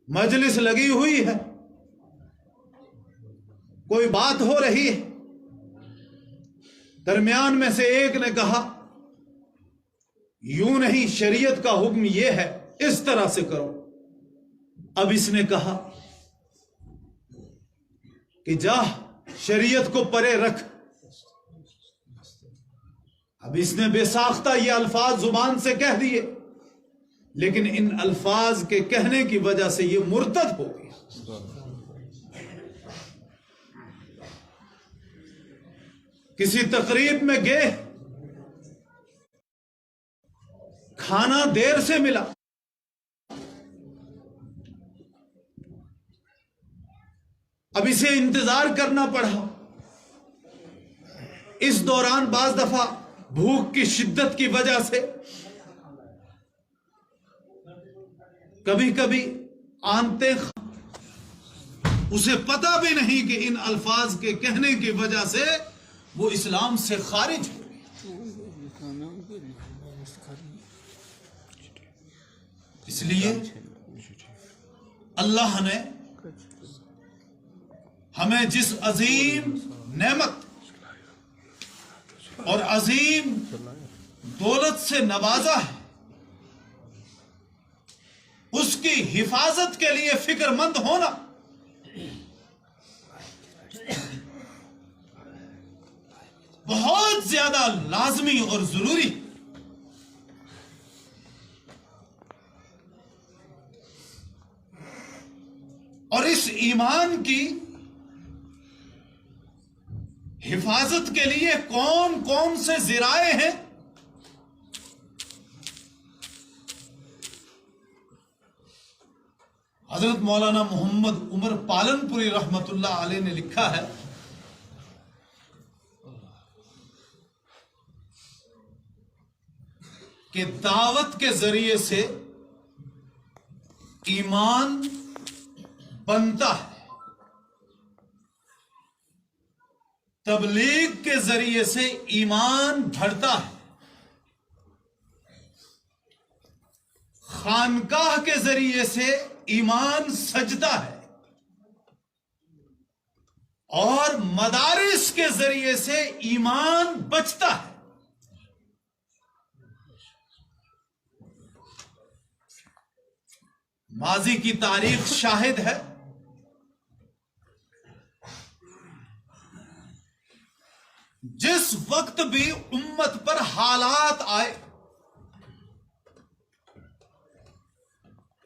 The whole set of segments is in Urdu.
مجلس لگی ہوئی ہے، کوئی بات ہو رہی ہے، درمیان میں سے ایک نے کہا یوں نہیں، شریعت کا حکم یہ ہے، اس طرح سے کرو۔ اب اس نے کہا کہ جا شریعت کو پرے رکھ۔ اب اس نے بے ساختہ یہ الفاظ زبان سے کہہ دیے، لیکن ان الفاظ کے کہنے کی وجہ سے یہ مرتد ہو گیا۔ کسی تقریب میں گئے، کھانا دیر سے ملا، اب اسے انتظار کرنا پڑا۔ اس دوران بعض دفعہ بھوک کی شدت کی وجہ سے کبھی کبھی آنتے اسے پتہ بھی نہیں کہ ان الفاظ کے کہنے کی وجہ سے وہ اسلام سے خارج ہو گئے۔ اس لیے اللہ نے ہمیں جس عظیم نعمت اور عظیم دولت سے نوازا ہے، اس کی حفاظت کے لیے فکر مند ہونا بہت زیادہ لازمی اور ضروری۔ اور اس ایمان کی حفاظت کے لیے کون کون سے ذرائع ہیں، حضرت مولانا محمد عمر پالن پوری رحمت اللہ علیہ نے لکھا ہے کہ دعوت کے ذریعے سے ایمان بنتا ہے، تبلیغ کے ذریعے سے ایمان بڑھتا ہے، خانقاہ کے ذریعے سے ایمان سجتا ہے، اور مدارس کے ذریعے سے ایمان بچتا ہے۔ ماضی کی تاریخ شاہد ہے، جس وقت بھی امت پر حالات آئے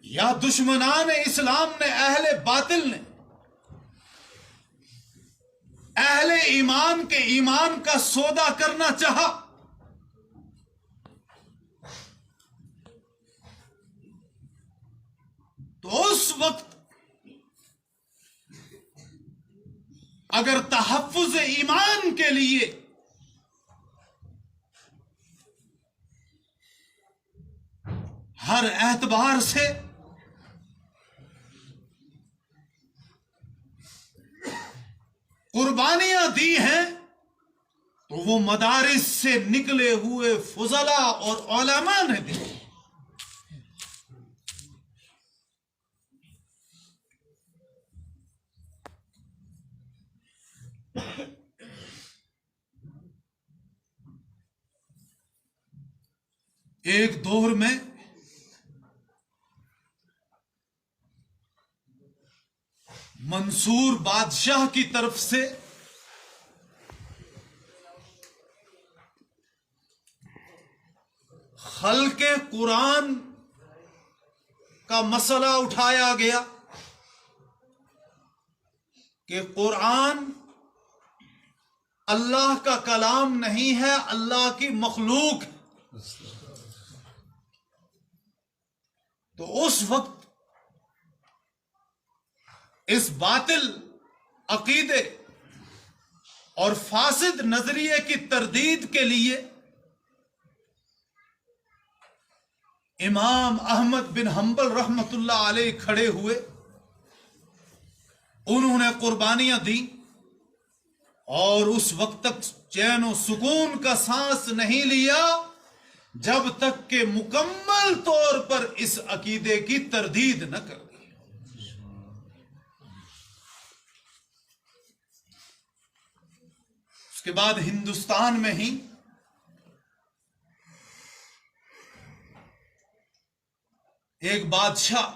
یا دشمنان اسلام نے، اہل باطل نے اہل ایمان کے ایمان کا سودا کرنا چاہا، تو اس وقت اگر تحفظ ایمان کے لیے ہر اعتبار سے قربانیاں دی ہیں، تو وہ مدارس سے نکلے ہوئے فضلاء اور علماء نے دی۔ ایک دور میں منصور بادشاہ کی طرف سے خلق قرآن کا مسئلہ اٹھایا گیا کہ قرآن اللہ کا کلام نہیں ہے، اللہ کی مخلوق ہے۔ تو اس وقت اس باطل عقیدے اور فاسد نظریے کی تردید کے لیے امام احمد بن حنبل رحمت اللہ علیہ کھڑے ہوئے، انہوں نے قربانیاں دی، اور اس وقت تک چین و سکون کا سانس نہیں لیا جب تک کہ مکمل طور پر اس عقیدے کی تردید نہ کر دی۔ اس کے بعد ہندوستان میں ہی ایک بادشاہ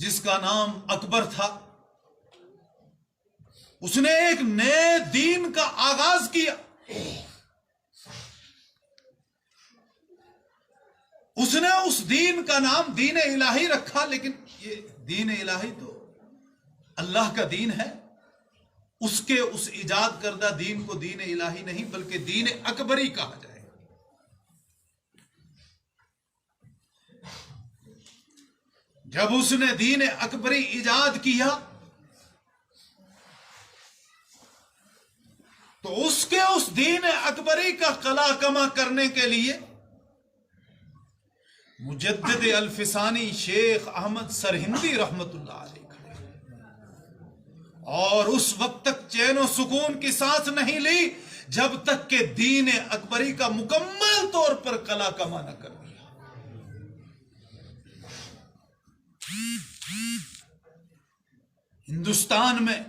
جس کا نام اکبر تھا، اس نے ایک نئے دین کا آغاز کیا. اس نے اس دین کا نام دین الہی رکھا، لیکن یہ دین الہی تو اللہ کا دین ہے. اس ایجاد کردہ دین کو دین الہی نہیں بلکہ دین اکبری کہا جائے. جب اس نے دین اکبری ایجاد کیا تو اس دین اکبری کا قلع کما کرنے کے لیے مجدد الفسانی شیخ احمد سرہندی رحمت اللہ علیہ کھڑے، اور اس وقت تک چین و سکون کی سانس نہیں لی جب تک کہ دین اکبری کا مکمل طور پر قلع کما نہ کر دیا. ہندوستان میں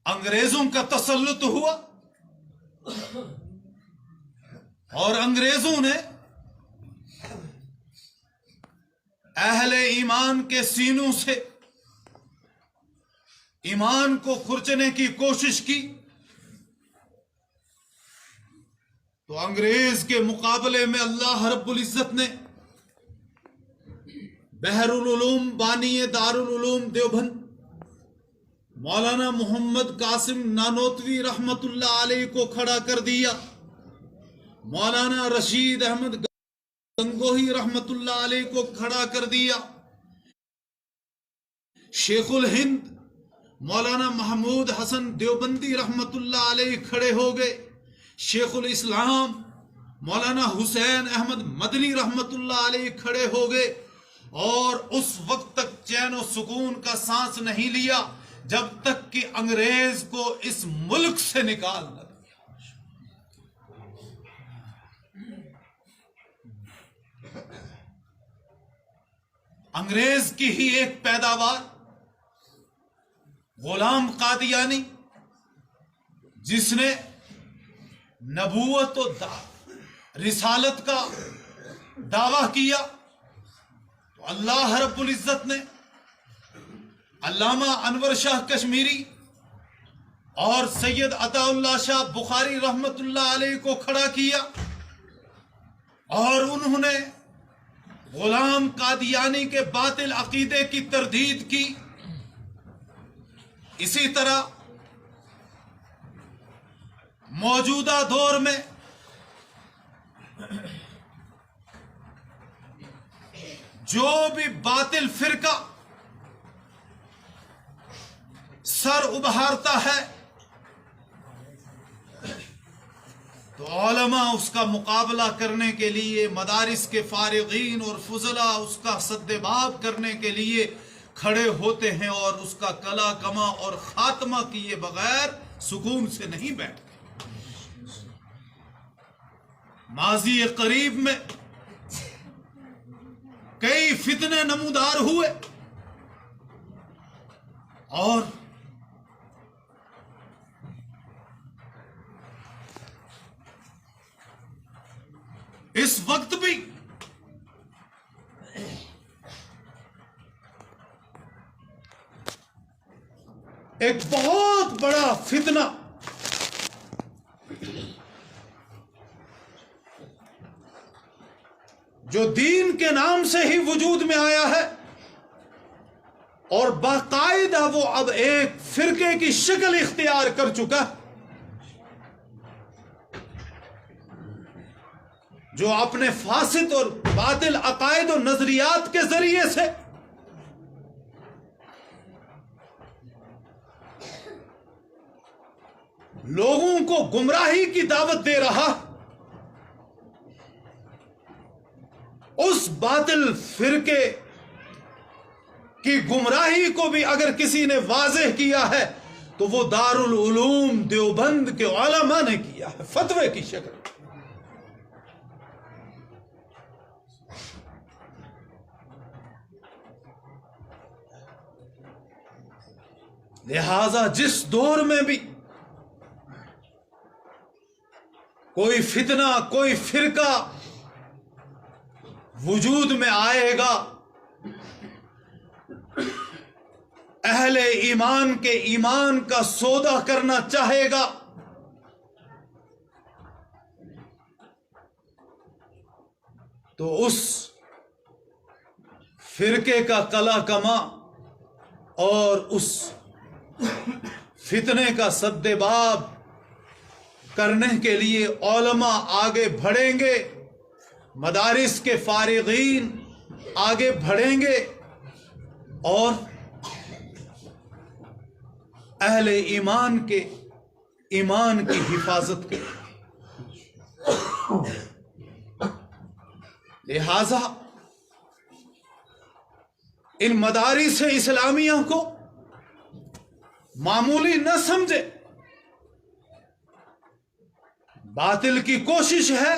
انگریزوں کا تسلط ہوا اور انگریزوں نے اہل ایمان کے سینوں سے ایمان کو کھرچنے کی کوشش کی. تو انگریز کے مقابلے میں اللہ رب العزت نے بحر العلوم بانی دار العلوم دیوبند مولانا محمد قاسم نانوتوی رحمت اللہ علیہ کو کھڑا کر دیا. مولانا رشید احمد گنگوہی رحمت اللہ علیہ کو کھڑا کر دیا. شیخ الہند مولانا محمود حسن دیوبندی رحمت اللہ علیہ کھڑے ہو گئے. شیخ الاسلام مولانا حسین احمد مدنی رحمت اللہ علیہ کھڑے ہو گئے، اور اس وقت تک چین و سکون کا سانس نہیں لیا جب تک کہ انگریز کو اس ملک سے نکال نہ دیا. انگریز کی ہی ایک پیداوار غلام قادیانی، جس نے نبوت و رسالت کا دعویٰ کیا، تو اللہ رب العزت نے علامہ انور شاہ کشمیری اور سید عطا اللہ شاہ بخاری رحمت اللہ علیہ کو کھڑا کیا، اور انہوں نے غلام قادیانی کے باطل عقیدے کی تردید کی. اسی طرح موجودہ دور میں جو بھی باطل فرقہ سر ابھارتا ہے تو علماء اس کا مقابلہ کرنے کے لیے، مدارس کے فارغین اور فضلاء اس کا سد باب کرنے کے لیے کھڑے ہوتے ہیں، اور اس کا قلع کما اور خاتمہ کیے بغیر سکون سے نہیں بیٹھتے. ماضی قریب میں کئی فتنے نمودار ہوئے، اور اس وقت بھی ایک بہت بڑا فتنہ جو دین کے نام سے ہی وجود میں آیا ہے، اور باقاعدہ وہ اب ایک فرقے کی شکل اختیار کر چکا، جو اپنے فاسد اور باطل عقائد و نظریات کے ذریعے سے لوگوں کو گمراہی کی دعوت دے رہا. اس باطل فرقے کی گمراہی کو بھی اگر کسی نے واضح کیا ہے تو وہ دارالعلوم دیوبند کے علماء نے کیا ہے فتوے کی شکل. لہذا جس دور میں بھی کوئی فتنہ، کوئی فرقہ وجود میں آئے گا، اہل ایمان کے ایمان کا سودا کرنا چاہے گا، تو اس فرقے کا کلا کما اور اس فتنے کا سدباب کرنے کے لیے علماء آگے بڑھیں گے، مدارس کے فارغین آگے بڑھیں گے اور اہل ایمان کے ایمان کی حفاظت کریں گے۔ لہذا ان مدارس اسلامیہ کو معمولی نہ سمجھے، باطل کی کوشش ہے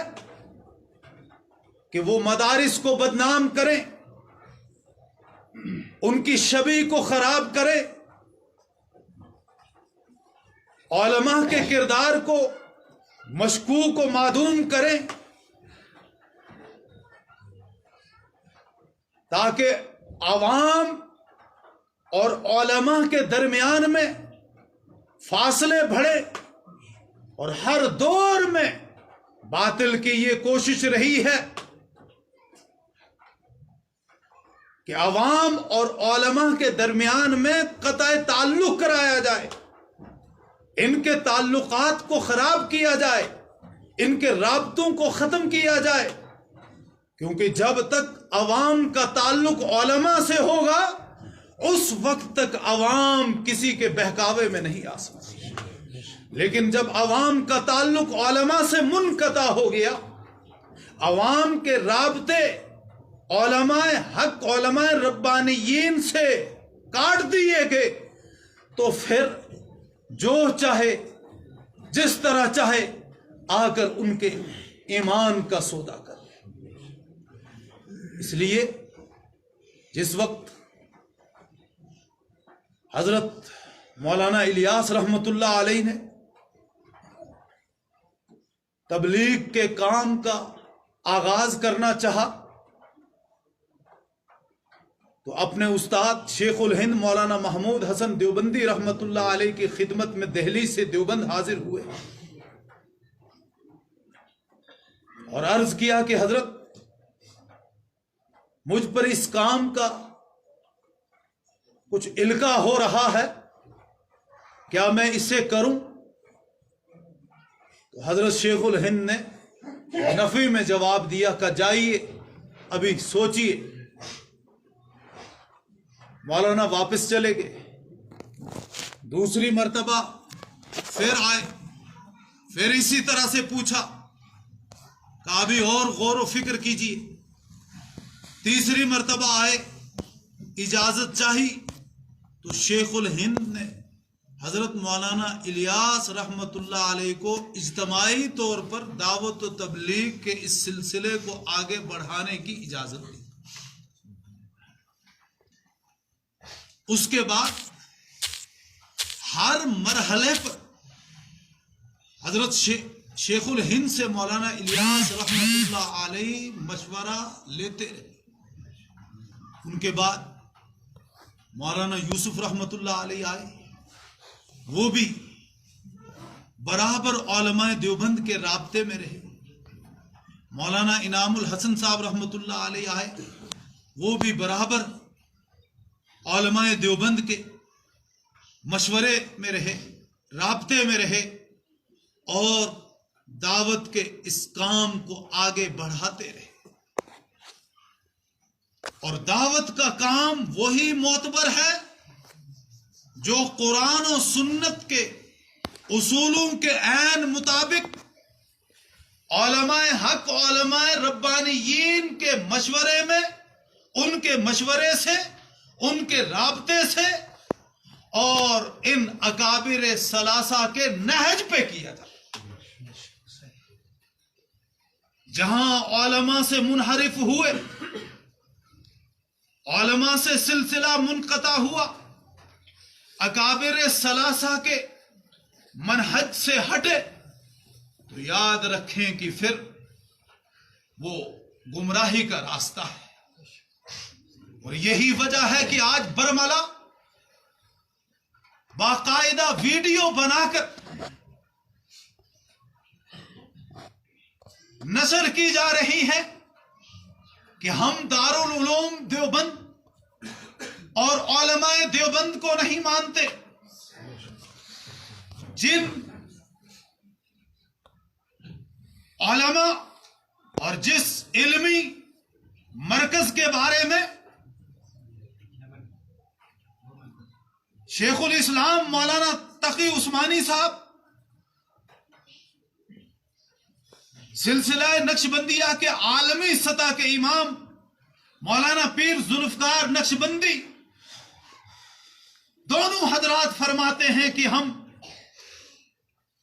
کہ وہ مدارس کو بدنام کریں، ان کی شبیہ کو خراب کرے، علماء کے کردار کو مشکوک و معدوم کریں، تاکہ عوام اور علماء کے درمیان میں فاصلے بڑھے۔ اور ہر دور میں باطل کی یہ کوشش رہی ہے کہ عوام اور علماء کے درمیان میں قطع تعلق کرایا جائے، ان کے تعلقات کو خراب کیا جائے، ان کے رابطوں کو ختم کیا جائے، کیونکہ جب تک عوام کا تعلق علماء سے ہوگا اس وقت تک عوام کسی کے بہکاوے میں نہیں آ سکتی۔ لیکن جب عوام کا تعلق علماء سے منقطع ہو گیا، عوام کے رابطے علماء حق، علماء ربانیین سے کاٹ دیے گئے، تو پھر جو چاہے جس طرح چاہے آ کر ان کے ایمان کا سودا کر۔ اس لیے جس وقت حضرت مولانا الیاس رحمت اللہ علیہ نے تبلیغ کے کام کا آغاز کرنا چاہا تو اپنے استاد شیخ الہند مولانا محمود حسن دیوبندی رحمت اللہ علیہ کی خدمت میں دہلی سے دیوبند حاضر ہوئے اور عرض کیا کہ حضرت مجھ پر اس کام کا کچھ القا ہو رہا ہے، کیا میں اسے کروں؟ تو حضرت شیخ الہند نے نفی میں جواب دیا کہ جائیے، ابھی سوچئے۔ مولانا واپس چلے گئے، دوسری مرتبہ پھر آئے، پھر اسی طرح سے پوچھا کہ ابھی اور غور و فکر کیجیے۔ تیسری مرتبہ آئے، اجازت چاہی تو شیخ الہند نے حضرت مولانا الیاس رحمت اللہ علیہ کو اجتماعی طور پر دعوت و تبلیغ کے اس سلسلے کو آگے بڑھانے کی اجازت دی۔ اس کے بعد ہر مرحلے پر حضرت شیخ الہند سے مولانا الیاس رحمت اللہ علیہ مشورہ لیتے رہے۔ ان کے بعد مولانا یوسف رحمت اللہ علیہ آئے، وہ بھی برابر علماء دیوبند کے رابطے میں رہے۔ مولانا انعام الحسن صاحب رحمت اللہ علیہ آئے، وہ بھی برابر علماء دیوبند کے مشورے میں رہے، رابطے میں رہے اور دعوت کے اس کام کو آگے بڑھاتے رہے۔ اور دعوت کا کام وہی معتبر ہے جو قرآن و سنت کے اصولوں کے عین مطابق علماء حق، علماء ربانیین کے مشورے میں، ان کے مشورے سے، ان کے رابطے سے اور ان اکابر ثلاثہ کے نہج پہ کیا جاتا۔ جہاں علماء سے منحرف ہوئے، علماء سے سلسلہ منقطع ہوا، اکابر ثلاثہ کے منہج سے ہٹے تو یاد رکھیں کہ پھر وہ گمراہی کا راستہ ہے. اور یہی وجہ ہے کہ آج برملا باقاعدہ ویڈیو بنا کر نشر کی جا رہی ہے کہ ہم دارالعلوم دیوبند اور علماء دیوبند کو نہیں مانتے. جن علماء اور جس علمی مرکز کے بارے میں شیخ الاسلام مولانا تقی عثمانی صاحب سلسلہ نقشبندیہ کے عالمی سطح کے امام مولانا پیر ذوالفقار نقشبندی دونوں حضرات فرماتے ہیں کہ ہم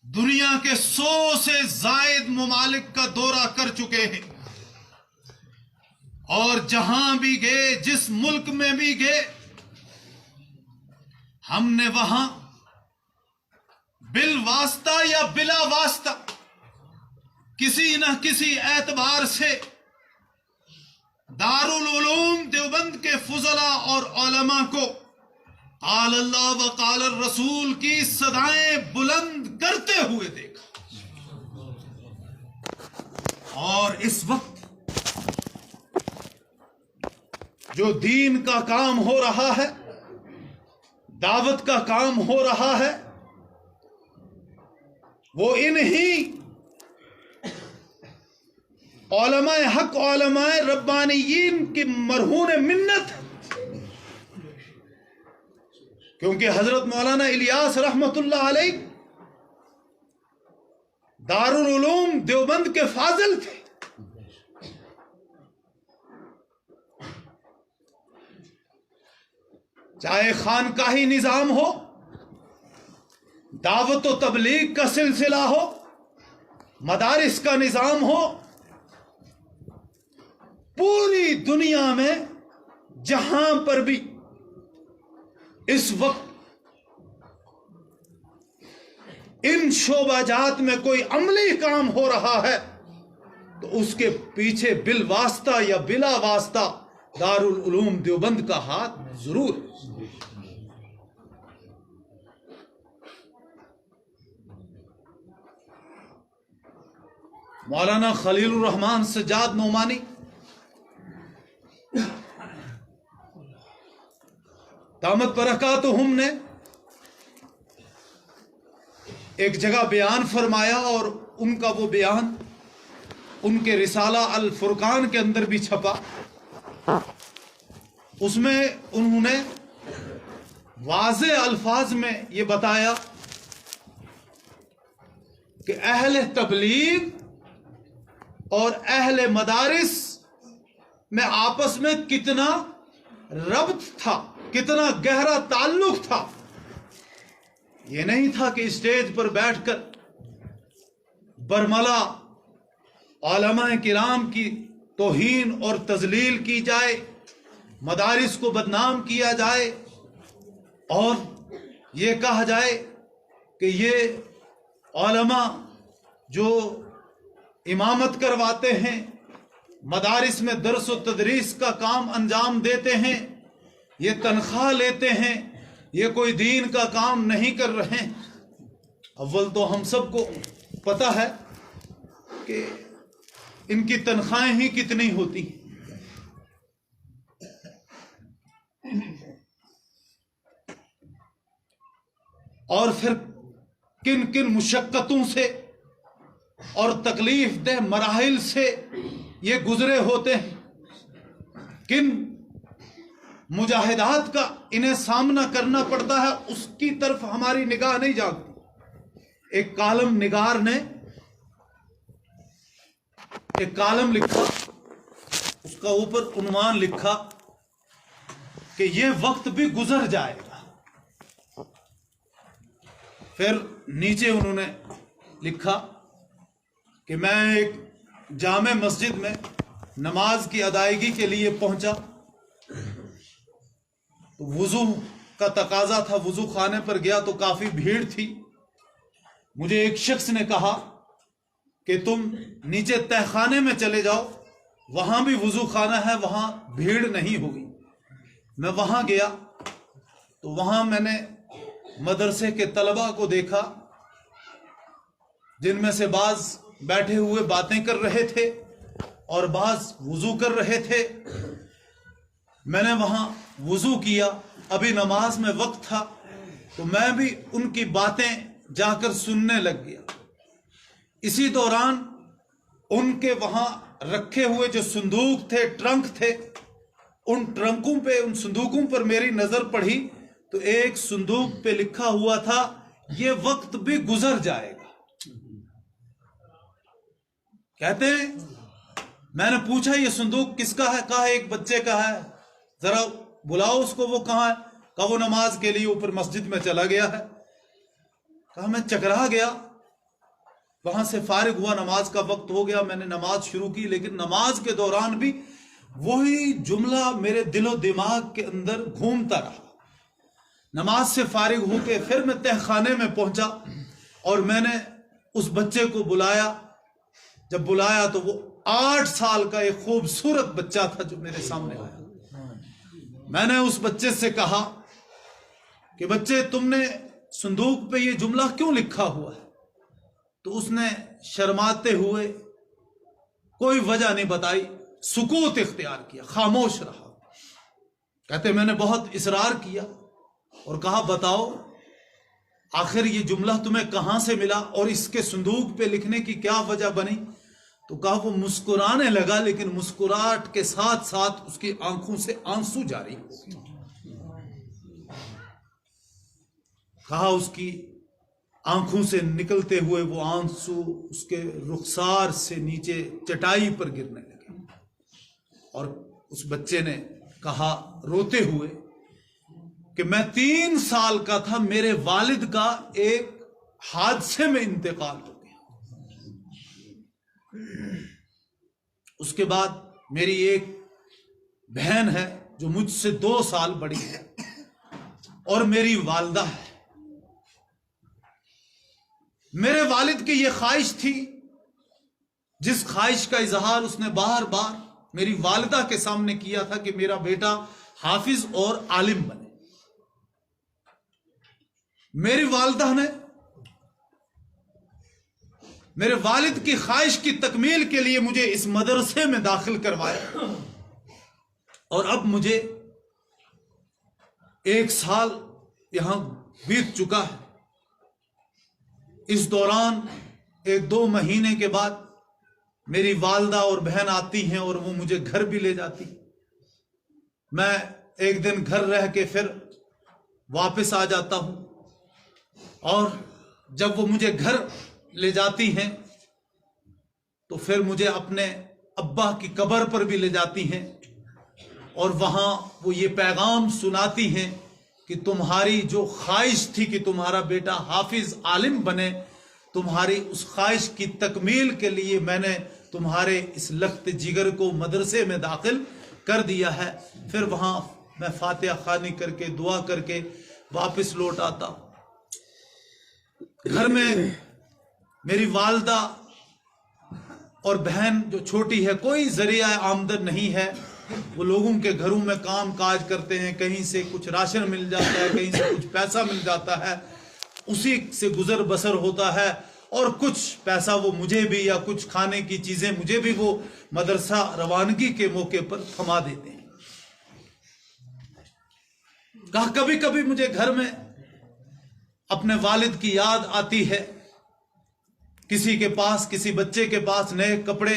دنیا کے 100 سے زائد ممالک کا دورہ کر چکے ہیں اور جہاں بھی گئے جس ملک میں بھی گئے ہم نے وہاں بالواسطہ یا بلا واسطہ کسی نہ کسی اعتبار سے دارالعلوم دیوبند کے فضلاء اور علماء کو قال اللہ و قال الرسول کی صدائیں بلند کرتے ہوئے دیکھا. اور اس وقت جو دین کا کام ہو رہا ہے، دعوت کا کام ہو رہا ہے، وہ انہی علماء حق علماء ربانیین کی مرہون منت ہے. کیونکہ حضرت مولانا الیاس رحمت اللہ علیہ دارالعلوم دیوبند کے فاضل تھے. چاہے خانقاہی نظام ہو، دعوت و تبلیغ کا سلسلہ ہو، مدارس کا نظام ہو، پوری دنیا میں جہاں پر بھی اس وقت ان شعبہ جات میں کوئی عملی کام ہو رہا ہے تو اس کے پیچھے بالواسطہ یا بلا واسطہ دارالعلوم دیوبند کا ہاتھ ضرور ہے. مولانا خلیل الرحمان سجاد نعمانی دامت برکاتہم نے ایک جگہ بیان فرمایا اور ان کا وہ بیان ان کے رسالہ الفرقان کے اندر بھی چھپا. اس میں انہوں نے واضح الفاظ میں یہ بتایا کہ اہل تبلیغ اور اہل مدارس میں آپس میں کتنا ربط تھا، کتنا گہرا تعلق تھا. یہ نہیں تھا کہ اسٹیج پر بیٹھ کر برملا علماء کرام کی توہین اور تذلیل کی جائے، مدارس کو بدنام کیا جائے اور یہ کہا جائے کہ یہ علماء جو امامت کرواتے ہیں، مدارس میں درس و تدریس کا کام انجام دیتے ہیں، یہ تنخواہ لیتے ہیں، یہ کوئی دین کا کام نہیں کر رہے. اول تو ہم سب کو پتہ ہے کہ ان کی تنخواہیں ہی کتنی ہوتی ہیں. اور پھر کن کن مشقتوں سے اور تکلیف دہ مراحل سے یہ گزرے ہوتے ہیں، کن مجاہدات کا انہیں سامنا کرنا پڑتا ہے، اس کی طرف ہماری نگاہ نہیں جاتی. ایک کالم نگار نے ایک کالم لکھا، اس کا اوپر عنوان لکھا کہ یہ وقت بھی گزر جائے گا. پھر نیچے انہوں نے لکھا کہ میں ایک جامع مسجد میں نماز کی ادائیگی کے لیے پہنچا تو وضو کا تقاضا تھا، وضو خانے پر گیا تو کافی بھیڑ تھی. مجھے ایک شخص نے کہا کہ تم نیچے تہ خانے میں چلے جاؤ، وہاں بھی وضو خانہ ہے، وہاں بھیڑ نہیں ہوگی. میں وہاں گیا تو وہاں میں نے مدرسے کے طلباء کو دیکھا، جن میں سے بعض بیٹھے ہوئے باتیں کر رہے تھے اور بعض وضو کر رہے تھے. میں نے وہاں وضو کیا، ابھی نماز میں وقت تھا تو میں بھی ان کی باتیں جا کر سننے لگ گیا. اسی دوران ان کے وہاں رکھے ہوئے جو صندوق تھے، ٹرنک تھے، ان ٹرنکوں پہ، ان صندوقوں پر میری نظر پڑی تو ایک صندوق پہ لکھا ہوا تھا یہ وقت بھی گزر جائے گا. کہتے ہیں میں نے پوچھا یہ صندوق کس کا ہے؟ کہا ایک بچے کا ہے، ذرا بلاؤ اس کو، وہ کہاں ہے؟ کہا وہ نماز کے لیے اوپر مسجد میں چلا گیا ہے. کہا میں چکرا گیا، وہاں سے فارغ ہوا، نماز کا وقت ہو گیا، میں نے نماز شروع کی، لیکن نماز کے دوران بھی وہی جملہ میرے دل و دماغ کے اندر گھومتا رہا. نماز سے فارغ ہو کے پھر میں تہ خانے میں پہنچا اور میں نے اس بچے کو بلایا. جب بلایا تو وہ 8 سال کا ایک خوبصورت بچہ تھا جو میرے سامنے آیا. میں نے اس بچے سے کہا کہ بچے تم نے صندوق پہ یہ جملہ کیوں لکھا ہوا ہے؟ تو اس نے شرماتے ہوئے کوئی وجہ نہیں بتائی، سکوت اختیار کیا، خاموش رہا. کہتے میں نے بہت اصرار کیا اور کہا بتاؤ آخر یہ جملہ تمہیں کہاں سے ملا اور اس کے صندوق پہ لکھنے کی کیا وجہ بنی؟ تو کہا وہ مسکرانے لگا، لیکن مسکراہٹ کے ساتھ ساتھ اس کی آنکھوں سے آنسو جاری ہو گئے. کہا اس کی آنکھوں سے نکلتے ہوئے وہ آنسو اس کے رخسار سے نیچے چٹائی پر گرنے لگے. اور اس بچے نے کہا روتے ہوئے کہ میں 3 سال کا تھا، میرے والد کا ایک حادثے میں انتقال ہو گیا. اس کے بعد میری ایک بہن ہے جو مجھ سے 2 سال بڑی ہے اور میری والدہ ہے. میرے والد کی یہ خواہش تھی، جس خواہش کا اظہار اس نے بار بار میری والدہ کے سامنے کیا تھا کہ میرا بیٹا حافظ اور عالم بنے. میری والدہ نے میرے والد کی خواہش کی تکمیل کے لیے مجھے اس مدرسے میں داخل کروایا اور اب مجھے 1 سال یہاں بیت چکا ہے. اس دوران 1-2 مہینے کے بعد میری والدہ اور بہن آتی ہیں اور وہ مجھے گھر بھی لے جاتی. میں ایک دن گھر رہ کے پھر واپس آ جاتا ہوں اور جب وہ مجھے گھر لے جاتی ہیں تو پھر مجھے اپنے ابا کی قبر پر بھی لے جاتی ہیں اور وہاں وہ یہ پیغام سناتی ہیں کہ تمہاری جو خواہش تھی کہ تمہارا بیٹا حافظ عالم بنے، تمہاری اس خواہش کی تکمیل کے لیے میں نے تمہارے اس لخت جگر کو مدرسے میں داخل کر دیا ہے. پھر وہاں میں فاتحہ خوانی کر کے دعا کر کے واپس لوٹ آتا ہوں. گھر میں میری والدہ اور بہن جو چھوٹی ہے، کوئی ذریعہ آمدن نہیں ہے. وہ لوگوں کے گھروں میں کام کاج کرتے ہیں، کہیں سے کچھ راشن مل جاتا ہے، کہیں سے کچھ پیسہ مل جاتا ہے، اسی سے گزر بسر ہوتا ہے. اور کچھ پیسہ وہ مجھے بھی یا کچھ کھانے کی چیزیں مجھے بھی وہ مدرسہ روانگی کے موقع پر تھما دیتے ہیں. کہا کبھی کبھی مجھے گھر میں اپنے والد کی یاد آتی ہے. کسی کے پاس، کسی بچے کے پاس نئے کپڑے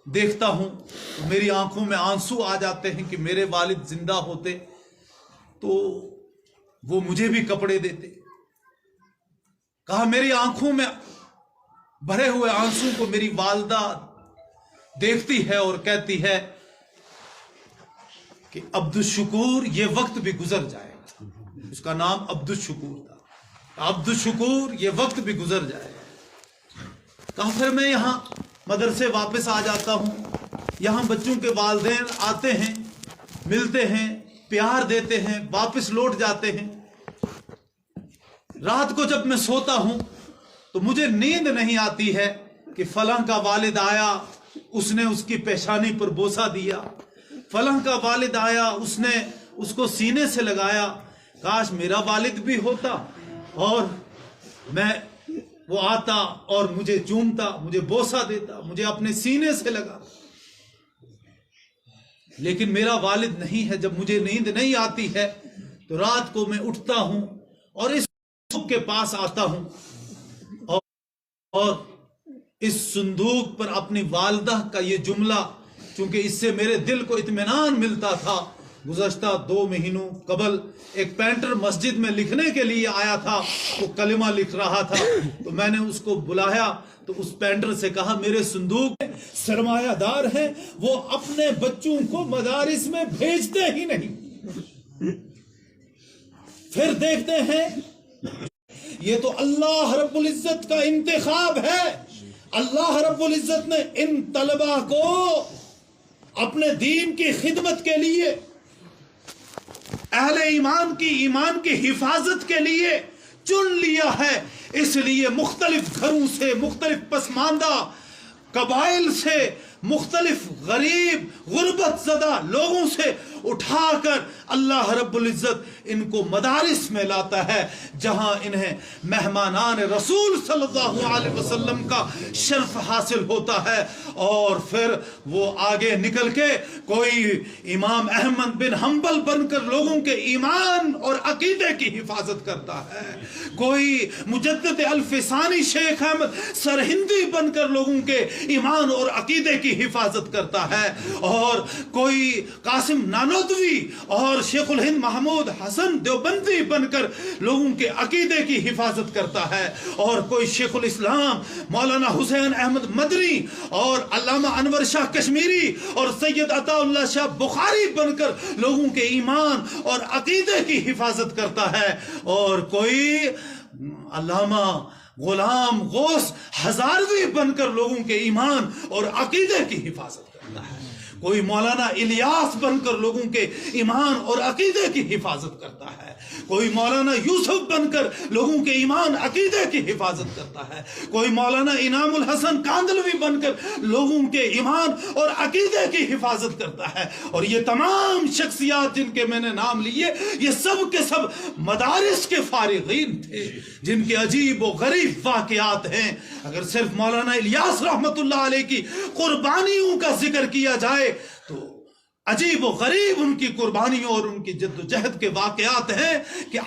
دیکھتا ہوں تو میری آنکھوں میں آنسو آ جاتے ہیں کہ میرے والد زندہ ہوتے تو وہ مجھے بھی کپڑے دیتے. کہا میری آنکھوں میں بھرے ہوئے آنسو کو میری والدہ دیکھتی ہے اور کہتی ہے کہ عبدالشکور یہ وقت بھی گزر جائے گا. اس کا نام عبدالشکور تھا. عبدالشکور یہ وقت بھی گزر جائے گا. کہا پھر میں یہاں مدرسے واپس آ جاتا ہوں. یہاں بچوں کے والدین آتے ہیں، ملتے ہیں، پیار دیتے ہیں، واپس لوٹ جاتے ہیں. رات کو جب میں سوتا ہوں تو مجھے نیند نہیں آتی ہے کہ فلاں کا والد آیا، اس نے اس کی پیشانی پر بوسہ دیا، فلاں کا والد آیا، اس نے اس کو سینے سے لگایا، کاش میرا والد بھی ہوتا اور میں وہ آتا اور مجھے چومتا، مجھے بوسہ دیتا، مجھے اپنے سینے سے لگا. لیکن میرا والد نہیں ہے. جب مجھے نیند نہیں آتی ہے تو رات کو میں اٹھتا ہوں اور اس صندوق کے پاس آتا ہوں اور اس صندوق پر اپنی والدہ کا یہ جملہ، چونکہ اس سے میرے دل کو اطمینان ملتا تھا. گزشتہ 2 مہینوں قبل ایک پینٹر مسجد میں لکھنے کے لیے آیا تھا، وہ کلمہ لکھ رہا تھا، تو میں نے اس کو بلایا تو اس پینٹر سے کہا میرے صندوق سرمایہ دار ہیں، وہ اپنے بچوں کو مدارس میں بھیجتے ہی نہیں. پھر دیکھتے ہیں، یہ تو اللہ رب العزت کا انتخاب ہے. اللہ رب العزت نے ان طلبہ کو اپنے دین کی خدمت کے لیے، اہل ایمان کی حفاظت کے لیے چن لیا ہے. اس لیے مختلف گھروں سے، مختلف پسماندہ قبائل سے، مختلف غریب غربت زدہ لوگوں سے اٹھا کر اللہ رب العزت ان کو مدارس میں لاتا ہے، جہاں انہیں مہمانان رسول صلی اللہ علیہ وسلم کا شرف حاصل ہوتا ہے. اور پھر وہ آگے نکل کے کوئی امام احمد بن حنبل بن کر لوگوں کے ایمان اور عقیدے کی حفاظت کرتا ہے، کوئی مجدد الفسانی شیخ احمد سرہندی بن کر لوگوں کے ایمان اور عقیدے کی حفاظت کرتا ہے، اور کوئی قاسم نانوتوی اور شیخ الہند محمود حسن دیوبندی بن کر لوگوں کے عقیدے کی حفاظت کرتا ہے، اور کوئی شیخ الاسلام مولانا حسین احمد مدنی اور علامہ انور شاہ کشمیری اور سید عطا اللہ شاہ بخاری بن کر لوگوں کے ایمان اور عقیدے کی حفاظت کرتا ہے، اور کوئی علامہ غلام غوث ہزاروی بن کر لوگوں کے ایمان اور عقیدے کی حفاظت کرتا ہے، کوئی مولانا الیاس بن کر لوگوں کے ایمان اور عقیدے کی حفاظت کرتا ہے، کوئی مولانا یوسف بن کر لوگوں کے ایمان عقیدے کی حفاظت کرتا ہے، کوئی مولانا انعام الحسن کاندلوی بن کر لوگوں کے ایمان اور عقیدے کی حفاظت کرتا ہے. اور یہ تمام شخصیات جن کے میں نے نام لیے، یہ سب کے سب مدارس کے فارغین تھے جن کے عجیب و غریب واقعات ہیں. اگر صرف مولانا الیاس رحمت اللہ علیہ کی قربانیوں کا ذکر کیا جائے تو عجیب و غریب ان کی قربانیوں اور ان کی جد و جہد کے واقعات ہیں کہ